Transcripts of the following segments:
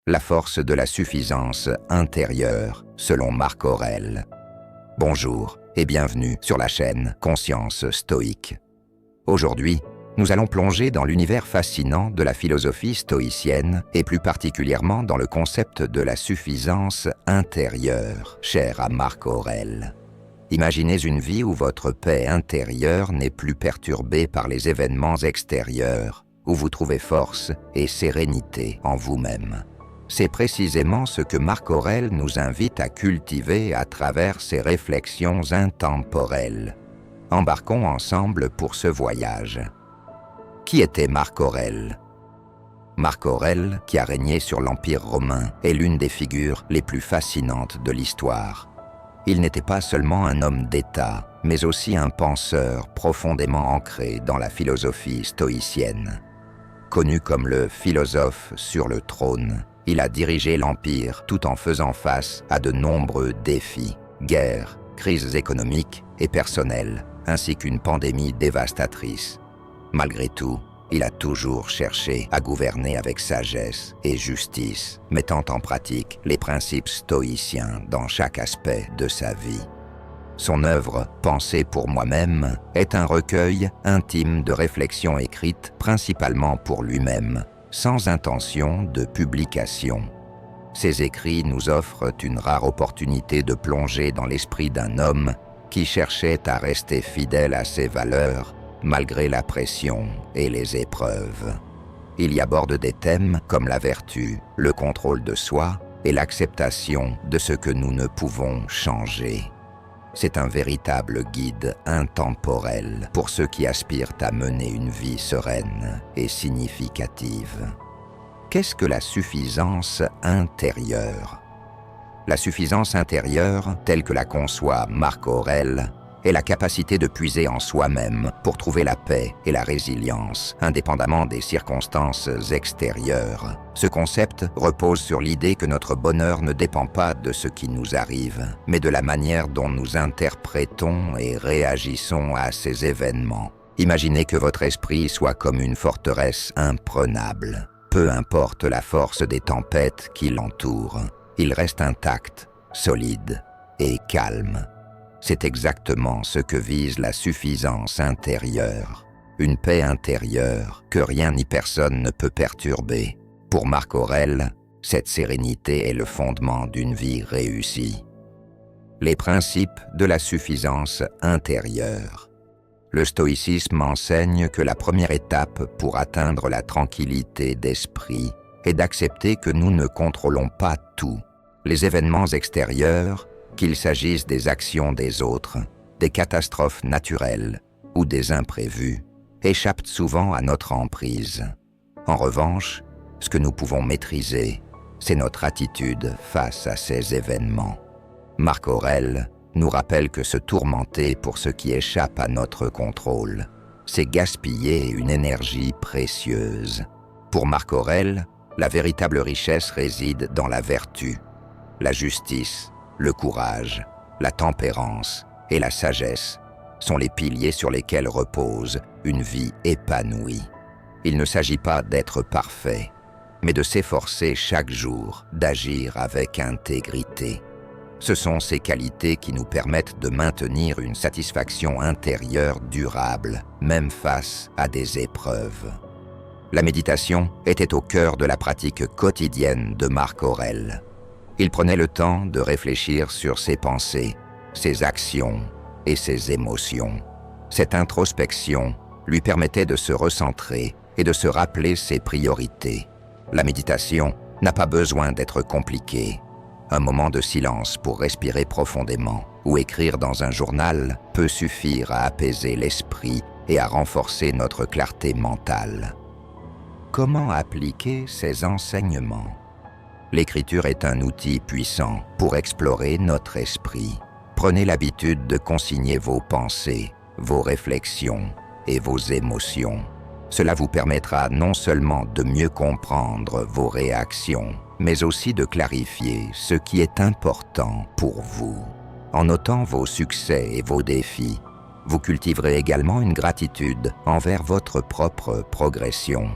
La force de la suffisance intérieure, selon Marc Aurèle. Bonjour et bienvenue sur la chaîne Conscience Stoïque. Aujourd'hui, nous allons plonger dans l'univers fascinant de la philosophie stoïcienne et plus particulièrement dans le concept de la suffisance intérieure, cher à Marc Aurèle. Imaginez une vie où votre paix intérieure n'est plus perturbée par les événements extérieurs, où vous trouvez force et sérénité en vous-même. C'est précisément ce que Marc Aurèle nous invite à cultiver à travers ses réflexions intemporelles. Embarquons ensemble pour ce voyage. Qui était Marc Aurèle ? Marc Aurèle, qui a régné sur l'Empire romain, est l'une des figures les plus fascinantes de l'histoire. Il n'était pas seulement un homme d'État, mais aussi un penseur profondément ancré dans la philosophie stoïcienne. Connu comme le philosophe sur le trône, il a dirigé l'Empire tout en faisant face à de nombreux défis, guerres, crises économiques et personnelles, ainsi qu'une pandémie dévastatrice. Malgré tout, il a toujours cherché à gouverner avec sagesse et justice, mettant en pratique les principes stoïciens dans chaque aspect de sa vie. Son œuvre « Penser pour moi-même » est un recueil intime de réflexions écrites principalement pour lui-même, sans intention de publication. Ses écrits nous offrent une rare opportunité de plonger dans l'esprit d'un homme qui cherchait à rester fidèle à ses valeurs malgré la pression et les épreuves. Il y aborde des thèmes comme la vertu, le contrôle de soi et l'acceptation de ce que nous ne pouvons changer. C'est un véritable guide intemporel pour ceux qui aspirent à mener une vie sereine et significative. Qu'est-ce que la suffisance intérieure ? La suffisance intérieure, telle que la conçoit Marc Aurèle, est la capacité de puiser en soi-même pour trouver la paix et la résilience, indépendamment des circonstances extérieures. Ce concept repose sur l'idée que notre bonheur ne dépend pas de ce qui nous arrive, mais de la manière dont nous interprétons et réagissons à ces événements. Imaginez que votre esprit soit comme une forteresse imprenable. Peu importe la force des tempêtes qui l'entourent, il reste intact, solide et calme. C'est exactement ce que vise la suffisance intérieure, une paix intérieure que rien ni personne ne peut perturber. Pour Marc Aurèle, cette sérénité est le fondement d'une vie réussie. Les principes de la suffisance intérieure. Le stoïcisme enseigne que la première étape pour atteindre la tranquillité d'esprit est d'accepter que nous ne contrôlons pas tout. Les événements extérieurs, qu'il s'agisse des actions des autres, des catastrophes naturelles ou des imprévus, échappent souvent à notre emprise. En revanche, ce que nous pouvons maîtriser, c'est notre attitude face à ces événements. Marc Aurèle nous rappelle que se tourmenter pour ce qui échappe à notre contrôle, c'est gaspiller une énergie précieuse. Pour Marc Aurèle, la véritable richesse réside dans la vertu, la justice, le courage, la tempérance et la sagesse sont les piliers sur lesquels repose une vie épanouie. Il ne s'agit pas d'être parfait, mais de s'efforcer chaque jour d'agir avec intégrité. Ce sont ces qualités qui nous permettent de maintenir une satisfaction intérieure durable, même face à des épreuves. La méditation était au cœur de la pratique quotidienne de Marc Aurèle. Il prenait le temps de réfléchir sur ses pensées, ses actions et ses émotions. Cette introspection lui permettait de se recentrer et de se rappeler ses priorités. La méditation n'a pas besoin d'être compliquée. Un moment de silence pour respirer profondément ou écrire dans un journal peut suffire à apaiser l'esprit et à renforcer notre clarté mentale. Comment appliquer ces enseignements ? L'écriture est un outil puissant pour explorer notre esprit. Prenez l'habitude de consigner vos pensées, vos réflexions et vos émotions. Cela vous permettra non seulement de mieux comprendre vos réactions, mais aussi de clarifier ce qui est important pour vous. En notant vos succès et vos défis, vous cultiverez également une gratitude envers votre propre progression.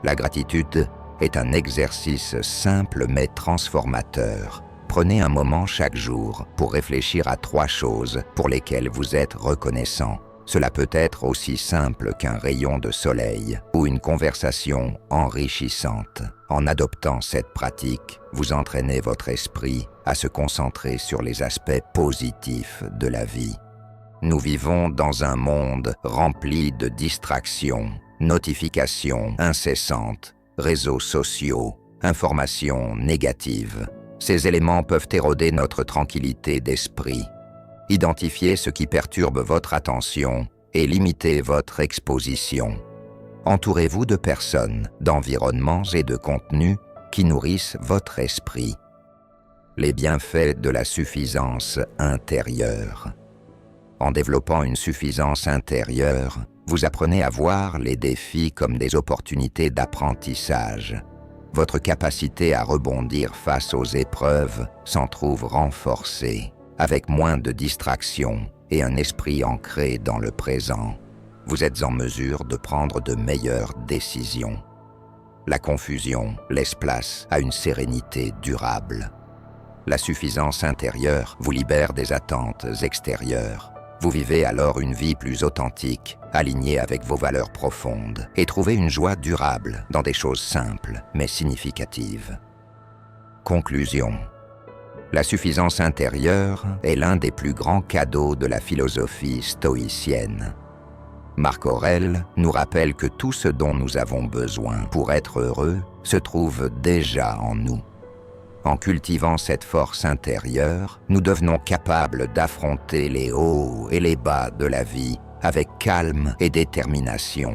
La gratitude est un exercice simple mais transformateur. Prenez un moment chaque jour pour réfléchir à 3 choses pour lesquelles vous êtes reconnaissant. Cela peut être aussi simple qu'un rayon de soleil ou une conversation enrichissante. En adoptant cette pratique, vous entraînez votre esprit à se concentrer sur les aspects positifs de la vie. Nous vivons dans un monde rempli de distractions, notifications incessantes, réseaux sociaux, informations négatives. Ces éléments peuvent éroder notre tranquillité d'esprit. Identifiez ce qui perturbe votre attention et limitez votre exposition. Entourez-vous de personnes, d'environnements et de contenus qui nourrissent votre esprit. Les bienfaits de la suffisance intérieure. En développant une suffisance intérieure, vous apprenez à voir les défis comme des opportunités d'apprentissage. Votre capacité à rebondir face aux épreuves s'en trouve renforcée. Avec moins de distractions et un esprit ancré dans le présent, vous êtes en mesure de prendre de meilleures décisions. La confusion laisse place à une sérénité durable. La suffisance intérieure vous libère des attentes extérieures. Vous vivez alors une vie plus authentique, alignée avec vos valeurs profondes, et trouvez une joie durable dans des choses simples mais significatives. Conclusion. La suffisance intérieure est l'un des plus grands cadeaux de la philosophie stoïcienne. Marc Aurèle nous rappelle que tout ce dont nous avons besoin pour être heureux se trouve déjà en nous. En cultivant cette force intérieure, nous devenons capables d'affronter les hauts et les bas de la vie avec calme et détermination.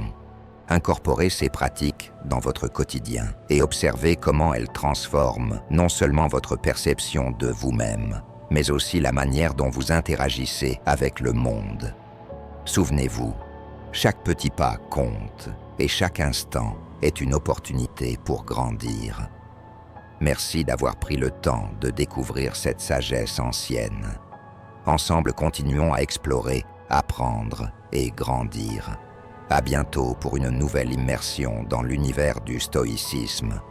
Incorporez ces pratiques dans votre quotidien et observez comment elles transforment non seulement votre perception de vous-même, mais aussi la manière dont vous interagissez avec le monde. Souvenez-vous, chaque petit pas compte et chaque instant est une opportunité pour grandir. Merci d'avoir pris le temps de découvrir cette sagesse ancienne. Ensemble, continuons à explorer, apprendre et grandir. À bientôt pour une nouvelle immersion dans l'univers du stoïcisme.